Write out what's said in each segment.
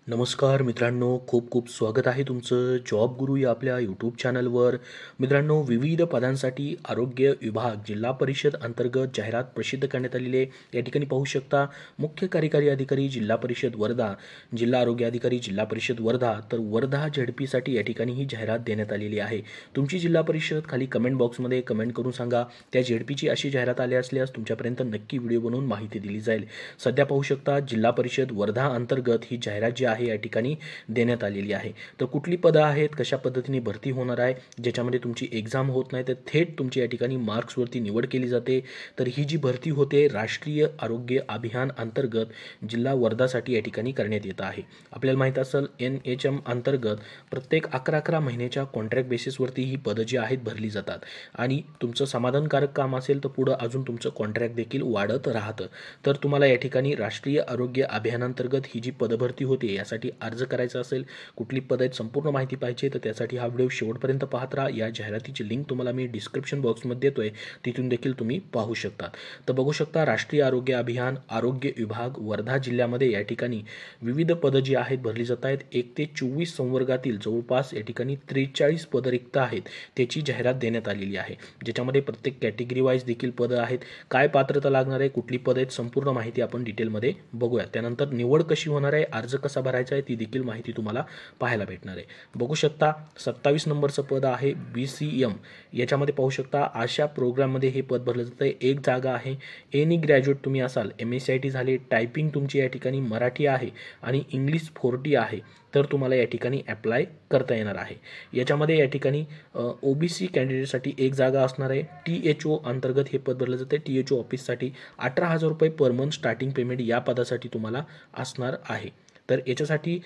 नमस्कार मित्रांनो, खूप खूप स्वागत आहे तुमचं जॉब गुरु या आपल्या यूट्यूब चॅनलवर. मित्रांनो, विविध पदांसाठी आरोग्य विभाग जिल्हा परिषद अंतर्गत जाहिरात प्रसिद्ध करण्यात आलेली आहे. या ठिकाणी पाहू शकता मुख्य कार्यकारी अधिकारी जिल्हा परिषद वर्धा, जिल्हा आरोग्य अधिकारी जिल्हा परिषद वर्धा, तर वर्धा झेडपीसाठी या ठिकाणी ही जाहिरात देण्यात आलेली आहे. तुमची जिल्हा परिषद खाली कमेंट बॉक्समध्ये कमेंट करून सांगा. त्या झेडपीची अशी जाहिरात आली असल्यास तुमच्यापर्यंत नक्की व्हिडिओ बनवून माहिती दिली जाईल. सध्या पाहू शकता जिल्हा परिषद वर्धा अंतर्गत ही जाहिरात जी आहे या ठिकाणी देण्यात आलेली आहे. तर कुठली पदं आहेत, कशा पद्धतीने भरती होणार आहे, ज्याच्यामध्ये तुमची एक्झाम होत नाही तर थेट तुमची या ठिकाणी मार्क्सवरती निवड केली जाते. तर ही जी भरती होते राष्ट्रीय आरोग्य अभियान अंतर्गत जिल्हा वर्धासाठी या ठिकाणी करण्यात येत आहे. आपल्याला माहीत असेल NHM अंतर्गत प्रत्येक 11-11 महिन्याच्या कॉन्ट्रॅक्ट बेसिसवरती ही पदं जी आहेत भरली जातात आणि तुमचं समाधानकारक काम असेल तर पुढं अजून तुमचं कॉन्ट्रॅक्ट देखील वाढत राहतं. तर तुम्हाला या ठिकाणी राष्ट्रीय आरोग्य अभियानांतर्गत ही जी पदभरती होते यासाठी अर्ज करायचा असेल, कुठली पद आहेत संपूर्ण माहिती पाहिजे तर त्यासाठी हा व्हिडिओ शेवटपर्यंत पाहत राहा. या जाहिरातीची लिंक तुम्हाला मी डिस्क्रिप्शन बॉक्समध्ये देतोय, तिथून देखील तुम्ही पाहू शकता. तर बघू शकता राष्ट्रीय आरोग्य अभियान आरोग्य विभाग वर्धा जिल्ह्यामध्ये या ठिकाणी विविध पदं जी आहेत भरली जात आहेत. 1 ते 24 संवर्गातील जवळपास या ठिकाणी 43 पदं रिक्त आहेत, त्याची जाहिरात देण्यात आलेली आहे. ज्याच्यामध्ये प्रत्येक कॅटेगरी वाईज देखील पदं आहेत. काय पात्रता लागणार आहे, कुठली पदं आहेत, संपूर्ण माहिती आपण डिटेलमध्ये बघूया. त्यानंतर निवड कशी होणार आहे, अर्ज कसा भरायचा आहे ती देखील माहिती तुम्हाला पाहायला भेटणार आहे. बघू शकता 27 नंबरचं पद आहे BCM. याच्यामध्ये पाहू शकता अशा प्रोग्राममध्ये हे पद भरलं जातं. एक जागा आहे. एनी ग्रॅज्युएट तुम्ही असाल, MSCIT झाले, टायपिंग तुमची या ठिकाणी मराठी आहे आणि इंग्लिश 40 आहे, तर तुम्हाला या ठिकाणी अप्लाय करता येणार आहे. याच्यामध्ये या ठिकाणी OBC कॅन्डिडेटसाठी एक जागा असणार आहे. THO अंतर्गत हे पद भरलं जाते. THO ऑफिससाठी 18,000 रुपये पर मंथ स्टार्टिंग पेमेंट या पदासाठी तुम्हाला असणार आहे. तर याच्यासाठी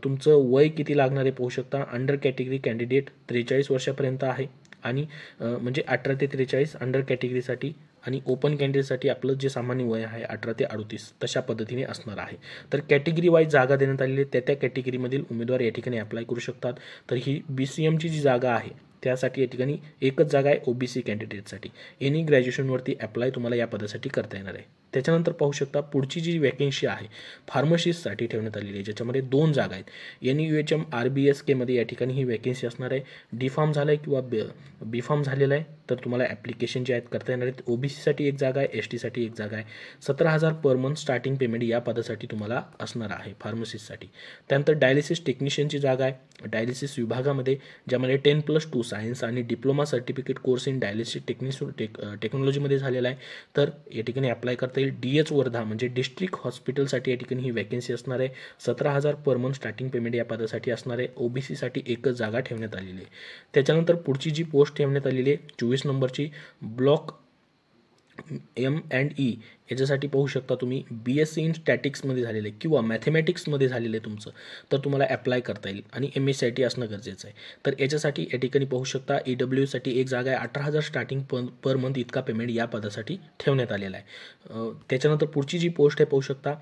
तुमचं वय किती लागणार आहे पाहू शकता. अंडर कॅटेगरी कॅन्डिडेट 43 वर्षापर्यंत आहे आणि म्हणजे 18 ते 43 अंडर कॅटेगरीसाठी आणि ओपन कॅन्डिडेटसाठी आपलं जे सामान्य वय आहे 18 ते 38 तशा पद्धतीने असणार आहे. तर कॅटेगरी वाईज जागा देण्यात आलेली आहे. त्या कॅटेगरीमधील उमेदवार या ठिकाणी अप्लाय करू शकतात. तर ही BCMची जी जागा आहे त्यासाठी या ठिकाणी एकच जागा आहे OBC कॅन्डिडेटसाठी. एनी ग्रॅज्युएशनवरती अप्लाय तुम्हाला या पदासाठी करता येणार आहे. त्याच्यानंतर पाहू शकता पुढची जी वॅकेन्सी आहे फार्मसिस्टसाठी ठेवण्यात आलेली आहे, ज्याच्यामध्ये 2 जागा आहेत. NUHM RBSKमध्ये या ठिकाणी ही वॅकेन्सी असणार आहे. D.Pharm झालं आहे किंवा B.Pharm झालेलं आहे तर तुम्हाला ॲप्लिकेशन जे आहेत करता येणार आहेत. OBCसाठी एक जागा आहे, STसाठी एक जागा आहे. 17,000 पर मंथ स्टार्टिंग पेमेंट या पदासाठी तुम्हाला असणार आहे फार्मसिस्टसाठी. त्यानंतर डायलिसिस टेक्निशियनची जागा आहे डायलिसिस विभागामध्ये, ज्यामध्ये 10+2 सायन्स आणि diploma certificate course in dialysis टेक्नॉलॉजीमध्ये झालेला आहे. तर या ठिकाणी अप्लाय करता येईल. DH वर्धा म्हणजे डिस्ट्रिक्ट हॉस्पिटलसाठी या ठिकाणी ही वॅकेन्सी असणार आहे. 17,000 पर मंथ स्टार्टिंग पेमेंट या पदासाठी असणार आहे. OBCसाठी एकच जागा ठेवण्यात आलेली आहे. त्याच्यानंतर पुढची जी पोस्ट ठेवण्यात आलेली आहे 24 नंबरची ब्लॉक M&E याच्यासाठी पाहू शकता तुम्ही BSc इन स्टॅटिक्समध्ये झालेलं आहे किंवा मॅथमॅटिक्समध्ये झालेलं आहे तुमचं, तर तुम्हाला अप्लाय करता येईल आणि MSCIT असणं गरजेचं आहे. तर याच्यासाठी या ठिकाणी पाहू शकता EWसाठी एक जागा आहे. 18,000 स्टार्टिंग पर मंथ इतका पेमेंट या पदासाठी ठेवण्यात आलेला आहे. त्याच्यानंतर पुढची जी पोस्ट आहे पाहू शकता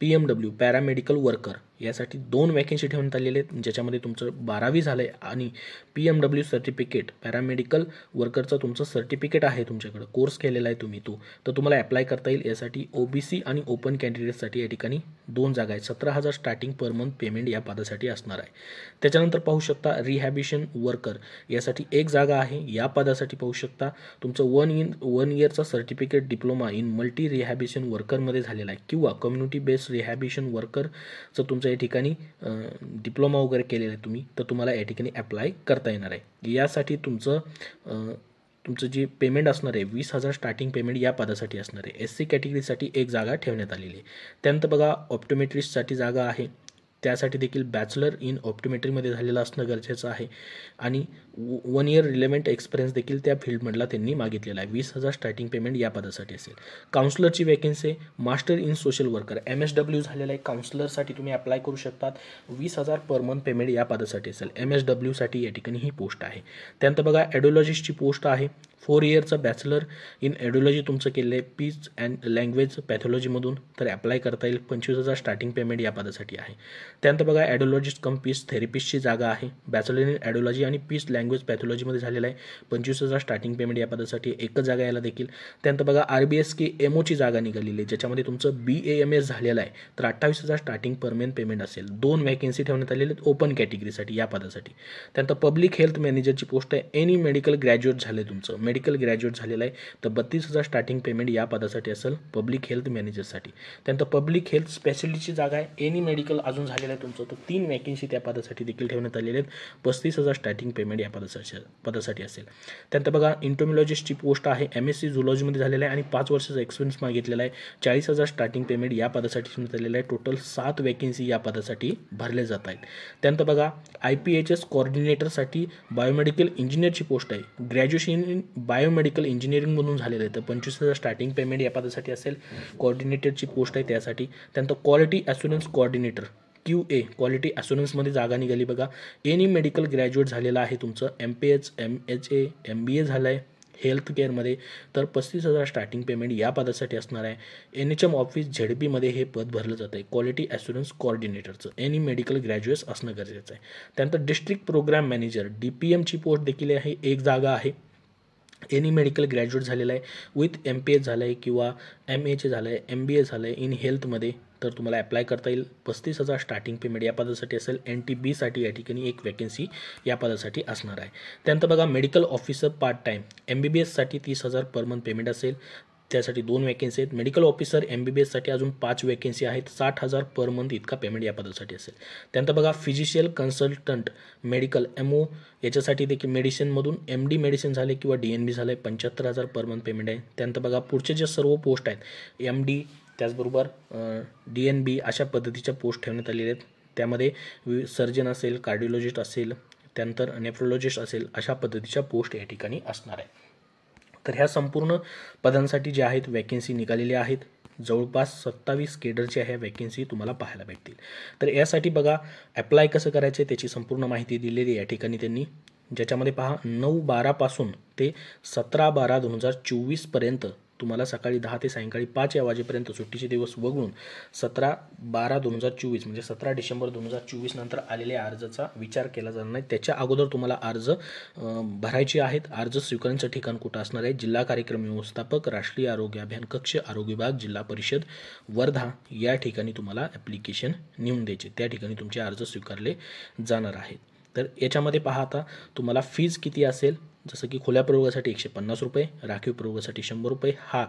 PMW पॅरामेडिकल वर्कर यासाठी 2 वॅकेन्सी ठेवण्यात आलेले आहेत, ज्याच्यामध्ये तुमचं 12वी झालं आहे आणि PMW सर्टिफिकेट पॅरामेडिकल वर्करचं तुमचं सर्टिफिकेट आहे, तुमच्याकडं कोर्स केलेला आहे तुम्ही तर तुम्हाला अप्लाय करता येईल. यासाठी OBC आणि ओपन कॅन्डिडेटसाठी या ठिकाणी 2 जागा आहेत. 17,000 स्टार्टिंग पर मंथ पेमेंट या पदासाठी असणार आहे. त्याच्यानंतर पाहू शकता रिहॅबिशन वर्कर यासाठी एक जागा आहे. या पदासाठी पाहू शकता तुमचं 1 इयरचा सर्टिफिकेट डिप्लोमा इन मल्टी रिहॅबिशन वर्करमध्ये झालेला आहे किंवा कम्युनिटी बेस्ड रिहॅबिशन वर्करचं तुमचं या ठिकाणी डिप्लोमा वगैरे केलेलं आहे तुम्ही, तर तुम्हाला या ठिकाणी अप्लाय करता येणार आहे. यासाठी तुमचं जे पेमेंट असणार आहे 20,000 स्टार्टिंग पेमेंट या पदासाठी असणार आहे. SC कॅटेगरीसाठी एक जागा ठेवण्यात आलेली आहे. त्यानंतर बघा ऑप्टोमेट्रिस्टसाठी जागा आहे, त्यासाठी देखील बॅचलर इन ऑप्टोमेट्रीमध्ये झालेलं असणं गरजेचं आहे आणि 1 इयर रिलेव्हंट एक्सपिरियन्स देखील त्या फील्डमधला त्यांनी मागितलेला आहे. 20,000 स्टार्टिंग पेमेंट या पदासाठी असेल. काउन्सलरची वॅकेन्सी आहे. Master in social worker MSW झालेला आहे, काउन्सलरसाठी तुम्ही अप्लाय करू शकतात. 20,000 पर मंथ पेमेंट या पदासाठी असेल. MSWसाठी या ठिकाणी ही पोस्ट आहे. त्यानंतर बघा ॲडोलॉजिस्टची पोस्ट आहे. 4 इयरचं बॅचलर इन एडिओलॉजी तुमचं केलं आहे स्पीच अँड लँग्वेज पॅथॉलॉजीमधून, तर अप्लाय करता येईल. 25,000 स्टार्टिंग पेमेंट या पदासाठी आहे. त्यानंतर बघा ॲडिओलॉजिस्ट कम स्पीच थेरपिस्टची जागा आहे. बॅचलर इन ॲडिओलॉजी आणि स्पीच लँग्वेज पॅथॉलॉजीमध्ये झालेला आहे. 25,000 स्टार्टिंग पेमेंट या पदासाठी एकच जागा यायला देखील. त्यानंतर बघा RBSK-MOची जागा निघालेली आहे, ज्याच्यामध्ये तुमचं BAMS झालेलं आहे, तर 28,000 स्टार्टिंग परमनंट पेमेंट असेल. 2 वॅकेन्सी ठेवण्यात आलेले आहेत ओपन कॅटेगरीसाठी या पदासाठी. त्यानंतर पब्लिक हेल्थ मॅनेजरची पोस्ट आहे. एनी मेडिकल ग्रॅज्युएट झाले, तुमचं मेडिकल ग्रॅज्युएट झालेलं आहे, तर 32,000 स्टार्टिंग पेमेंट या पदासाठी असेल पब्लिक हेल्थ मॅनेजरसाठी. त्यानंतर पब्लिक हेल्थ स्पेशलिस्टची जागा आहे. एनी मेडिकल अजून झालेलं आहे तुमचं, तर 3 वॅकेन्सी त्या पदासाठी देखील ठेवण्यात आलेले आहेत. 35,000 स्टार्टिंग पेमेंट या पदासाठी असेल. त्यानंतर बघा इंटोमॉलॉजिस्टची पोस्ट आहे. MSc झुलॉजीमध्ये झालेला आहे आणि 5 वर्षाचा एक्सपिरियन्स मागितलेला आहे. 40,000 स्टार्टिंग पेमेंट या पदासाठी ठेवण्यात आलेलं आहे. टोटल 7 वॅकेन्सी या पदासाठी भरले जात आहेत. त्यानंतर बघा IPHS कोऑर्डिनेटरसाठी बायोमेडिकल इंजिनियरची पोस्ट आहे. ग्रॅज्युएशन इन बायोमेडिकल इंजिनिअरिंगमधून झालेलं आहे, तर 25,000 स्टार्टिंग पेमेंट या पदासाठी असेल. कोऑर्डिनेटरची पोस्ट आहे त्यासाठी. त्यानंतर quality assurance coordinator QA quality ॲश्युरन्समध्ये जागा निघाली बघा. एनी मेडिकल ग्रॅज्युएट झालेलं आहे तुमचं, MPH MHA MBA झालं आहे हेल्थ केअरमध्ये, तर 35,000 स्टार्टिंग पेमेंट या पदासाठी असणार आहे. NHM ऑफिस ZP हे पद भरलं जातं आहे क्वालिटी ॲश्युरन्स कोऑर्डिनेटरचं. एनी मेडिकल ग्रॅज्युएट्स असणं गरजेचं आहे. त्यानंतर डिस्ट्रिक्ट प्रोग्राम मॅनेजर DPMची पोस्ट देखील आहे, एक जागा आहे. एनी मेडिकल ग्रॅज्युएट झालेलं आहे विथ MPH झालं आहे किंवा MHA झालं आहे MBA झालं आहे इन हेल्थमध्ये, तर तुम्हाला अप्लाय करता येईल. 35,000 स्टार्टिंग पेमेंट या पदासाठी असेल. NTB साठी या ठिकाणी एक वॅकेन्सी या पदासाठी असणार आहे. त्यानंतर बघा medical officer part time MBBS साठी 30,000 पर मंथ पेमेंट असेल, त्यासाठी 2 वॅकेन्सी आहेत. मेडिकल ऑफिसर MBBS साठी अजून 5 वॅकेन्सी आहेत. 60,000 पर मंथ इतका पेमेंट या पदासाठी असेल. त्यानंतर बघा फिजिशियल कन्सल्टंट मेडिकल MO याच्यासाठी देखील मेडिसिनमधून MD मेडिसिन झाले किंवा DNB झाले, 75,000 पर मंथ पेमेंट आहे. त्यानंतर बघा पुढचे जे सर्व पोस्ट आहेत MD त्याचबरोबर DNB अशा पद्धतीच्या पोस्ट ठेवण्यात आलेल्या आहेत. त्यामध्ये सर्जन असेल, कार्डिओलॉजिस्ट असेल, त्यानंतर नेफ्रोलॉजिस्ट असेल, अशा पद्धतीच्या पोस्ट या ठिकाणी असणार आहे. तर ह्या संपूर्ण पदांसाठी जे आहेत वॅकेन्सी निघालेल्या आहेत. जवळपास 27 केडरच्या ह्या वॅकेन्सी तुम्हाला पाहायला भेटतील. तर यासाठी बघा अप्लाय कसं करायचं त्याची संपूर्ण माहिती दिलेली या ठिकाणी त्यांनी, ज्याच्यामध्ये पहा 9/12 पासून ते 17/12/2024 पर्यंत तुम्हाला सकाळी 10 ते सायंकाळी 5 या वाजेपर्यंत सुट्टीचे दिवस वगळून 17/12/2024 म्हणजे 17 डिसेंबर 2024 नंतर आलेल्या अर्जाचा विचार केला जाणार नाही. त्याच्या अगोदर तुम्हाला अर्ज भरायचे आहेत. अर्ज स्वीकारण्याचं ठिकाण कुठं असणार आहे? जिल्हा कार्यक्रम व्यवस्थापक, राष्ट्रीय आरोग्य अभियान कक्ष, आरोग्य विभाग, जिल्हा परिषद वर्धा या ठिकाणी तुम्हाला ॲप्लिकेशन नेऊन द्यायचे. त्या ठिकाणी तुमचे अर्ज स्वीकारले जाणार आहेत. तर याच्यामध्ये पहा आता तुम्हाला फीज किती असेल, जसं की खुल्या प्रयोगासाठी 150 रुपये, राखीव प्रयोगासाठी 100 रुपये. हा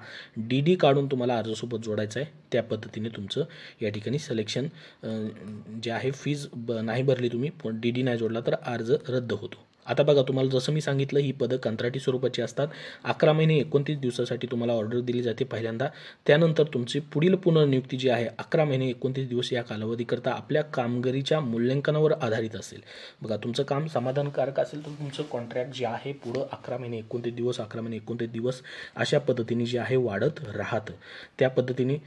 DD काढून तुम्हाला अर्जासोबत जोडायचा आहे. त्या पद्धतीने तुमचं या ठिकाणी सिलेक्शन जे आहे फीज नाही भरली तुम्ही पण DD नाही जोडला तर अर्ज रद्द होतो. आता बघा तुम्हाला जसं मी सांगितलं ही पदं कंत्राटी स्वरूपाची असतात. 11 महिने 29 दिवसासाठी तुम्हाला ऑर्डर दिली जाते पहिल्यांदा. त्यानंतर तुमची पुढील पुनर्नियुक्ती जी आहे 11 महिने 29 दिवस या कालावधीकरता आपल्या कामगिरीच्या मूल्यांकनावर आधारित असेल. बघा तुमचं काम समाधानकारक असेल तर तुमचं कॉन्ट्रॅक्ट जे आहे पुढं 11 महिने 29 दिवस 11 महिने 29 दिवस अशा पद्धतीने जे आहे वाढत राहतं. त्या पद्धतीने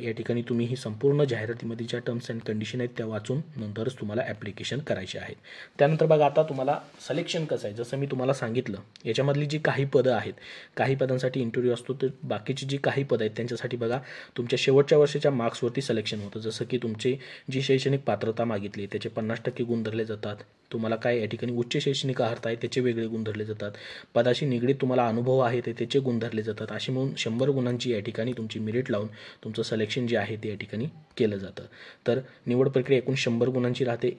या ठिकाणी तुम्ही ही संपूर्ण जाहिरातीमध्ये ज्या टर्म्स अँड कंडिशन आहेत त्या वाचून नंतरच तुम्हाला ॲप्लिकेशन करायचे आहे. त्यानंतर बघा आता तुम्हाला सिलेक्शन कसं आहे, जसं मी तुम्हाला सांगितलं याच्यामधली जी काही पदं आहेत, काही पदांसाठी इंटरव्ह्यू असतो, तर बाकीची जी काही पदं आहेत त्यांच्यासाठी बघा तुमच्या शेवटच्या वर्षाच्या मार्क्सवरती सिलेक्शन होतं. जसं की तुमची जी शैक्षणिक पात्रता मागितली त्याचे 50% गुण धरले जातात. तुम्हाला काय या ठिकाणी उच्च शैक्षणिक अर्हता आहे त्याचे वेगळे गुण धरले जातात. पदाशी निगडीत तुम्हाला अनुभव आहे त्याचे गुण धरले जातात. अशी म्हणून 100 गुणांची या ठिकाणी तुमची मेरिट लावून तुमचं सिलेक्शन जे आहे ते या ठिकाणी केलं जातं. तर निवड प्रक्रिया एकूण 100 गुणांची राहते.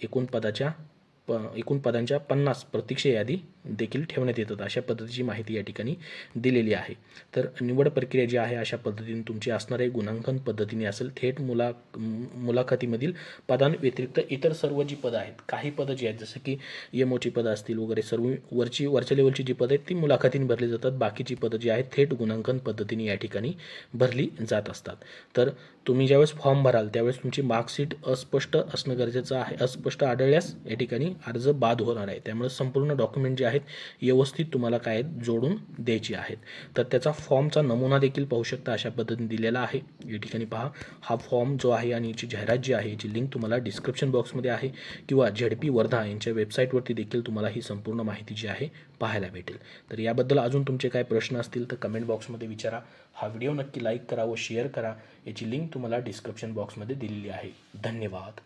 एकूण पदांच्या 50 प्रतीक्षा यादी देखील ठेवण्यात येतात. अशा पद्धतीची माहिती या ठिकाणी दिलेली आहे. तर निवड प्रक्रिया जी आहे अशा पद्धतीने तुमची असणार आहे. गुणांकन पद्धतीने असेल. थेट मुलाखतीमधील पदांव्यतिरिक्त इतर सर्व जी पदं आहेत, काही पदं जी आहेत जसं की MOची पदं असतील वगैरे सर्व वरच्या लेवलची जी पदं आहेत ती मुलाखतीने भरली जातात. बाकीची पदं जी आहेत थेट गुणांकन पद्धतीने या ठिकाणी भरली जात असतात. तर तुम्ही ज्यावेळेस फॉर्म भराल त्यावेळेस तुमची मार्कशीट अस्पष्ट असणं गरजेचं आहे. अस्पष्ट आढळल्यास या ठिकाणी अर्ज बाद होणार आहे. त्यामुळे संपूर्ण डॉक्युमेंट जे आहेत व्यवस्थित तुम्हाला काय आहेत जोडून द्यायची आहेत. तर त्याचा फॉर्मचा नमुना देखील पाहू शकता, अशा पद्धतीने दिलेला आहे. या ठिकाणी पहा, हा फॉर्म जो आहे आणि याची जाहिरात जी आहे याची लिंक तुम्हाला डिस्क्रिप्शन बॉक्समध्ये आहे किंवा झेडपी वर्धा यांच्या वेबसाईटवरती देखील तुम्हाला ही संपूर्ण माहिती जी आहे पाहायला भेटेल. तर याबद्दल अजून तुमचे काय प्रश्न असतील तर कमेंट बॉक्समध्ये विचारा. हा व्हिडिओ नक्की लाईक करा व शेअर करा. याची लिंक तुम्हाला डिस्क्रिप्शन बॉक्समध्ये दिलेली आहे. धन्यवाद.